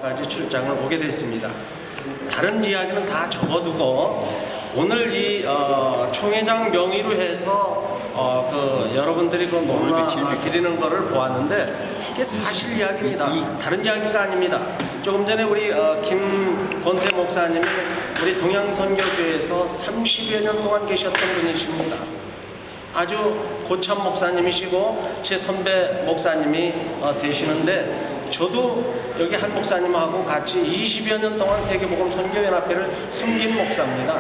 까지 출장을 오게 됐습니다. 다른 이야기는 다 접어두고 오늘 이 총회장 명의로 해서 여러분들이 그 논마 드리는 거를 보았는데 이게 사실 이야기입니다. 다른 이야기가 아닙니다. 조금 전에 우리 김권태 목사님이 우리 동양선교교회에서 30여 년 동안 계셨던 분이십니다. 아주 고참 목사님이시고 제 선배 목사님이 되시는데 저도 여기 한 목사님하고 같이 20여 년 동안 세계복음선교연합회를 섬긴 목사입니다.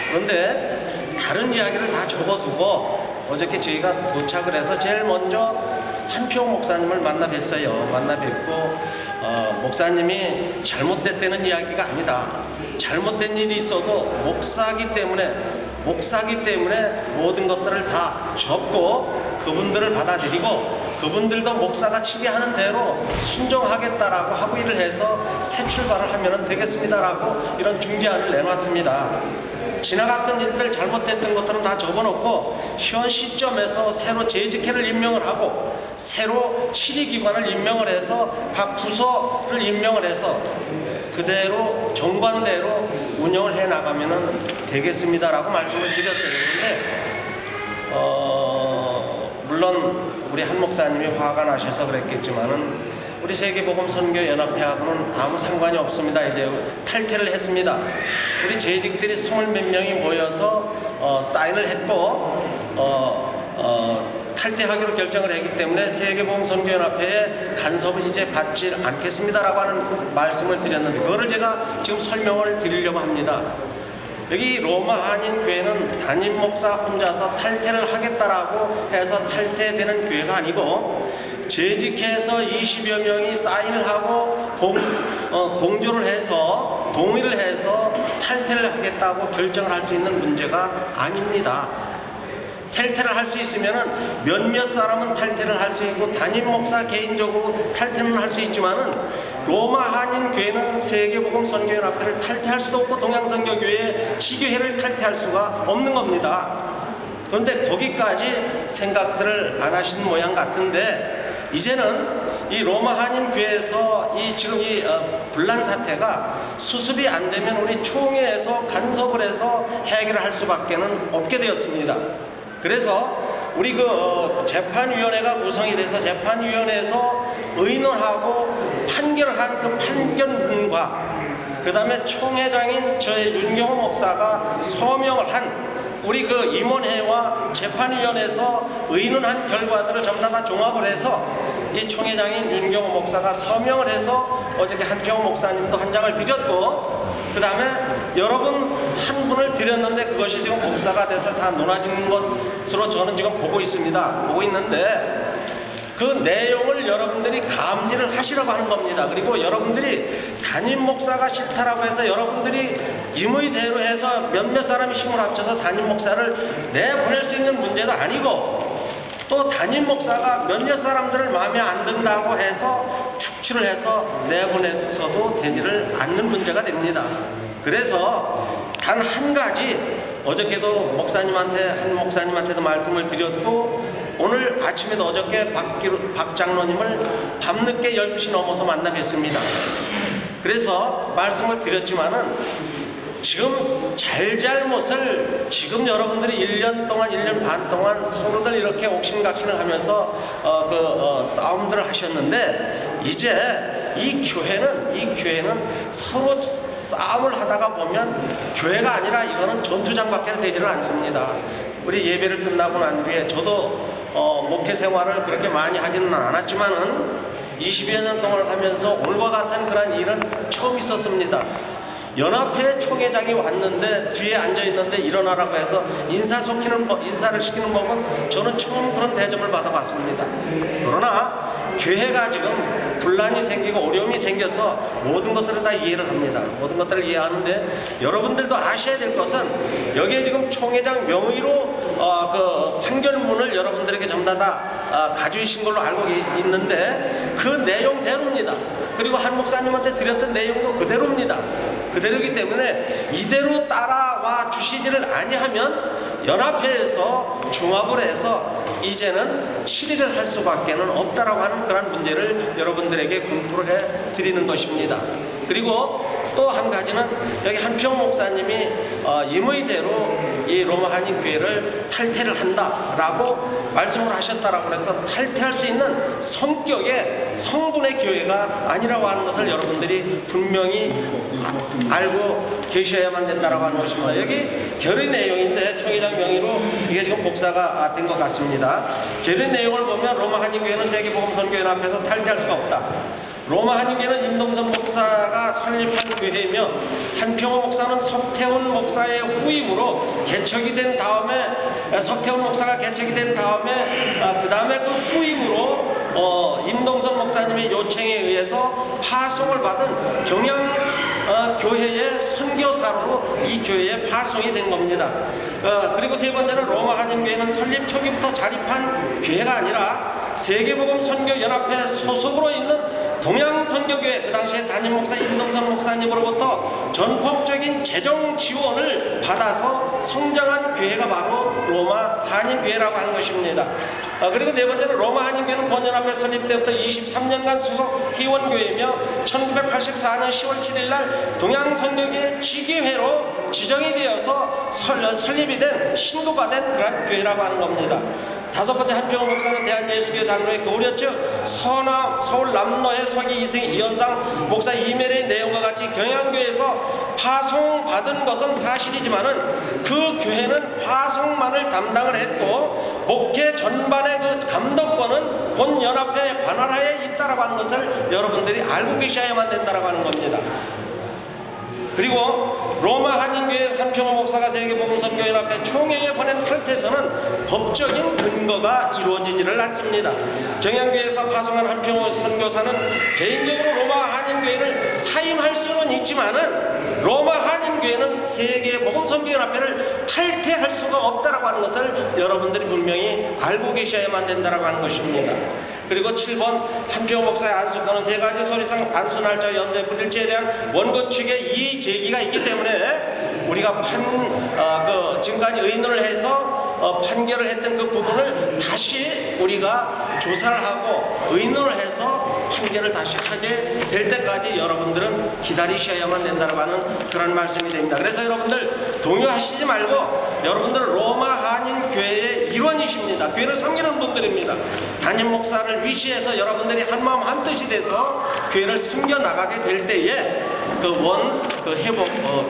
그런데 다른 이야기를 다 접어두고 어저께 저희가 도착을 해서 제일 먼저 한평 목사님을 만나 뵀어요. 만나 뵙고 목사님이 잘못됐다는 이야기가 아니다. 잘못된 일이 있어도 목사기 때문에 모든 것들을 다 접고 그분들을 받아들이고 그분들도 목사가 지휘하는 대로 순종하겠다라고 합의를 해서 새 출발을 하면 되겠습니다라고 이런 중재안을 내놨습니다. 지나갔던 일들 잘못됐던 것들은 다 접어놓고 현 시점에서 새로 재직회를 임명을 하고 새로 치리기관을 임명을 해서 각 부서를 임명을 해서 그대로 정관대로 운영을 해나가면 되겠습니다라고 말씀을 드렸어요. 그런데 물론 우리 한 목사님이 화가 나셔서 그랬겠지만은 우리 세계복음선교연합회하고는 아무 상관이 없습니다. 이제 탈퇴를 했습니다. 우리 재직들이 20몇 명이 모여서 사인을 했고 탈퇴하기로 결정을 했기 때문에 세계복음선교연합회의 간섭을 이제 받지 않겠습니다라고 하는 말씀을 드렸는데 그거를 제가 지금 설명을 드리려고 합니다. 여기 로마 한인교회는 담임 목사 혼자서 탈퇴를 하겠다라고 해서 탈퇴되는 교회가 아니고 재직해서 20여 명이 사인을 하고 공조를 해서 동의를 해서 탈퇴를 하겠다고 결정을 할 수 있는 문제가 아닙니다. 탈퇴를 할 수 있으면은 몇몇 사람은 탈퇴를 할 수 있고 담임 목사 개인적으로 탈퇴는 할 수 있지만은 로마 한인 교회는 세계복음선교연합회를 탈퇴할 수도 없고 동양선교교회 지교회를 탈퇴할 수가 없는 겁니다. 그런데 거기까지 생각들을 안 하시는 모양 같은데 이제는 이 로마 한인 교회에서 지금 이 분란 사태가 수습이 안 되면 우리 총회에서 간섭을 해서 해결을 할 수밖에는 없게 되었습니다. 그래서 우리 재판위원회가 구성이 돼서 재판위원회에서 의논하고 판결을 한 그 판결문과 그 다음에 총회장인 저의 윤경호 목사가 서명을 한 우리 임원회와 재판위원회에서 의논한 결과들을 전부 다 종합을 해서 이 총회장인 윤경호 목사가 서명을 해서 어저께 한평 목사님도 한 장을 드렸고 그 다음에 여러분 한 분을 드렸는데 그것이 지금 복사가 돼서 다 논하지는 것으로 저는 지금 보고 있습니다. 보고 있는데 그 내용을 여러분들이 감리를 하시라고 하는 겁니다. 그리고 여러분들이 담임 목사가 싫다라고 해서 여러분들이 임의대로 해서 몇몇 사람이 힘을 합쳐서 담임 목사를 내보낼 수 있는 문제도 아니고 또 담임 목사가 몇몇 사람들을 마음에 안 든다고 해서 축출을 해서 내보내서도 되지를 않는 문제가 됩니다. 그래서 단 한 가지 어저께도 한 목사님한테도 말씀을 드렸고 오늘 아침에도 어저께 박 장로님을 밤늦게 12시 넘어서 만나 뵀습니다. 그래서 말씀을 드렸지만은 지금 잘못을 지금 여러분들이 1년 반 동안 서로들 이렇게 옥신각신을 하면서 싸움들을 하셨는데 이제 이 교회는 서로 싸움을 하다가 보면 교회가 아니라 이거는 전투장밖에 되지를 않습니다. 우리 예배를 끝나고 난 뒤에 저도 목회 생활을 그렇게 많이 하지는 않았지만은 20여 년 동안 하면서 오늘과 같은 그런 일은 처음 있었습니다. 연합회 총회장이 왔는데 뒤에 앉아있는데 일어나라고 해서 인사를 시키는 법은 저는 처음 그런 대접을 받아봤습니다. 그러나 교회가 지금 분란이 생기고 어려움이 생겨서 모든 것들을 다 이해를 합니다. 모든 것들을 이해하는데 여러분들도 아셔야 될 것은 여기에 지금 총회장 명의로 판결문을 여러분들에게 전부 다 가져오신 걸로 알고 있는데 그 내용대로입니다. 그리고 한 목사님한테 드렸던 내용도 그대로입니다. 그대로이기 때문에 이대로 따라와 주시지를 아니하면 연합회에서 중합을 해서 이제는 실의를 할 수밖에는 없다라고 하는 그런 문제를 여러분들에게 공포를 해 드리는 것입니다. 그리고 또 한 가지는 여기 한평 목사님이 임의대로 이 로마 한인교회를 탈퇴를 한다라고 말씀을 하셨다라고 해서 탈퇴할 수 있는 성격의 성분의 교회가 아니라고 하는 것을 여러분들이 분명히 알고 계셔야만 된다라고 하는 것입니다. 여기 결의 내용인데 총회장 명의로 이게 지금 복사가 된 것 같습니다. 결의 내용을 보면 로마 한인교회는 세계복음선교연합회에서 탈퇴할 수가 없다. 로마 한인교회는 임동선 목사가 설립한 교회이며 한평호 목사는 석태훈 목사의 후임으로 개척이 된 다음에 석태훈 목사가 개척이 된 다음에 그 다음에 그 후임으로 임동선 목사님의 요청에 의해서 파송을 받은 경양교회의 선교사로 이 교회에 파송이 된 겁니다. 그리고 세 번째는 로마 한인교회는 설립 초기부터 자립한 교회가 아니라 세계복음선교연합회 소속으로 있는 동양선교교회 그 당시에 담임 목사 임동선 목사님으로부터 전폭적인 재정 지원을 받아서 성장한 교회가 바로 로마 한인교회라고 하는 것입니다. 그리고 네 번째는 로마 한인교회는 본연합회 설립 때부터 23년간 소속 회원교회이며 1984년 10월 7일 날 동양선교교회 지기회로 지정이 되어서 설립이 된 신고받은 그런 교회라고 하는 겁니다. 다섯 번째 한평호 목사는 대한예수교회 장로의 교우였죠. 서울 남로의 서기 이승 이현상 목사 이메일의 내용과 같이 경양교회에서 파송받은 것은 사실이지만은 그 교회는 파송만을 담당을 했고 목회 전반의 그 감독권은 본 연합회 관할하에 있다라고 하는 것을 여러분들이 알고 계셔야만 된다라고 하는 겁니다. 그리고 로마 한인교회 한평호 목사가 세계복음선교연합회 총회에 보낸 설태서는 법적인 근거가 이루어지지를 않습니다. 경양교회에서 파송한 한평호 선교사는 개인적으로 로마 한인교회를 사임할 수는 있지만은 로마 한인교회는 세계복음선교연합회를 탈퇴할 수가 없다라고 하는 것을 여러분들이 분명히 알고 계셔야만 된다라고 하는 것입니다. 그리고 7번 한평호 목사의 안수권은 세 가지 소리상 안수날짜 연대 불일치에 대한 원고 측의 이의 제기가 있기 때문에 우리가 지금까지 의논을 해서 판결을 했던 그 부분을 다시 우리가 조사를 하고 의논을 해서 판결을 다시 하게 될 때까지 여러분들은 기다리셔야만 된다고 하는 그런 말씀이 됩니다. 그래서 여러분들 동요하시지 말고 여러분들은 로마 한인교회의 일원이십니다. 교회를 섬기는 분들입니다. 담임 목사를 위시해서 여러분들이 한마음 한뜻이 돼서 교회를 섬겨나가게 될 때에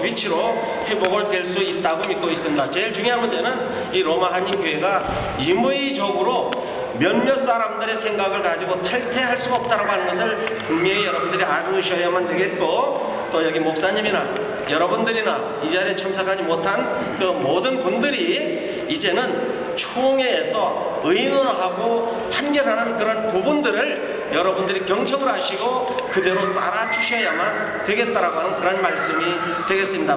위치로 회복을 될 수 있다고 믿고 있습니다. 제일 중요한 문제는 이 로마 한인교회가 임의적으로 몇몇 사람들의 생각을 가지고 탈퇴할 수가 없다고 하는 것을 분명히 여러분들이 알으셔야만 되겠고, 또 여기 목사님이나 여러분들이나 이 자리에 참석하지 못한 그 모든 분들이 이제는 총회에서 의논하고 판결하는 그런 부분들을 여러분들이 경청을 하시고 그대로 따라 주셔야만 되겠다라고 하는 그런 말씀이 되겠습니다.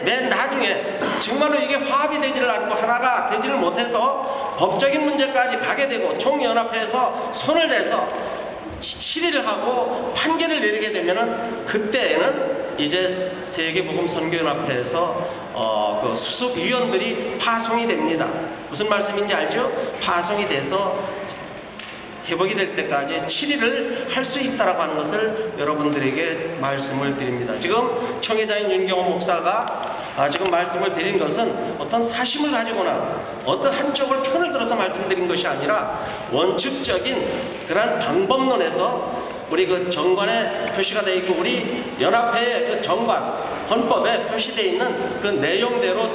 맨 나중에 정말로 이게 화합이 되지를 않고 하나가 되지를 못해서 법적인 문제까지 가게 되고 총연합회에서 손을 대서 실의를 하고 판결을 내리게 되면은 그때에는 이제 세계복음선교연합회에서 그 수습위원들이 파송이 됩니다. 무슨 말씀인지 알죠? 파송이 돼서 회복이 될 때까지 치리를 할 수 있다라고 하는 것을 여러분들에게 말씀을 드립니다. 지금 청회자인 윤경호 목사가 지금 말씀을 드린 것은 어떤 사심을 가지거나 어떤 한쪽을 편을 들어서 말씀드린 것이 아니라 원칙적인 그러한 방법론에서 우리 그 정관에 표시가 되어 있고 우리 연합회의 그 정관, 헌법에 표시되어 있는 그 내용대로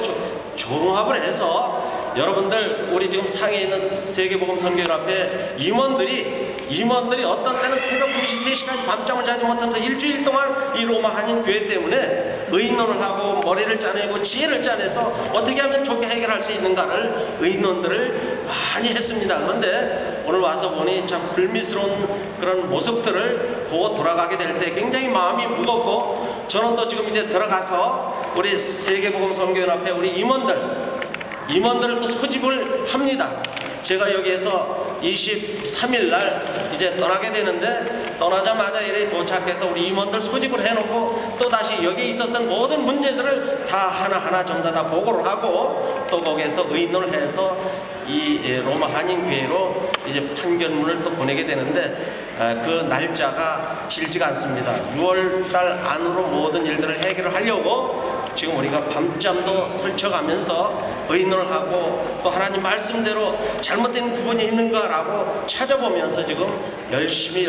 종합을 해서 여러분들 우리 지금 상해에 있는 세계복음선교연합회 임원들이 어떤 때는 새벽 2시, 3시까지 밤잠을 자지 못하면서 일주일 동안 이 로마 한인교회 때문에 의논을 하고 머리를 짜내고 지혜를 짜내서 어떻게 하면 좋게 해결할 수 있는가를 의논들을 많이 했습니다. 그런데 오늘 와서 보니 참 불미스러운 그런 모습들을 보고 돌아가게 될 때 굉장히 마음이 무겁고, 저는 또 지금 이제 들어가서 우리 세계복음선교연합회 우리 임원들을 또 소집을 합니다. 제가 여기에서 23일 날 이제 떠나게 되는데, 떠나자마자 이렇게 도착해서 우리 임원들 소집을 해놓고 또 다시 여기에 있었던 모든 문제들을 다 하나하나 전부 다 보고를 하고 또 거기에서 의논을 해서 이 로마 한인교회로 이제 판결문을 또 보내게 되는데, 그 날짜가 길지가 않습니다. 6월달 안으로 모든 일들을 해결을 하려고 지금 우리가 밤잠도 설쳐가면서 의논을 하고 또 하나님 말씀대로 잘못된 부분이 있는가라고 찾아보면서 지금 열심히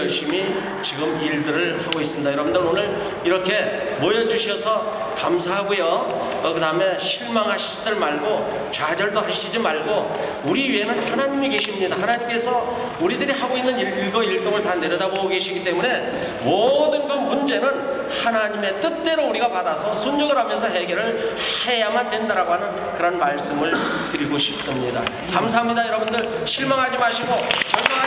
지금 일들을 하고 있습니다. 여러분들 오늘 이렇게 모여주셔서 감사하고요. 그 다음에 실망하시지 말고 좌절도 하시지 말고 우리 위에는 하나님이 계십니다. 하나님께서 우리들이 하고 있는 일거일동을 다 내려다보고 계시기 때문에 모든 그 문제는 하나님의 뜻대로 우리가 받아서 순종을 하면서 해결을 해야만 된다라고 하는 그런 말씀을 드리고 싶습니다. 감사합니다. 여러분들 실망하지 마시고 절망하지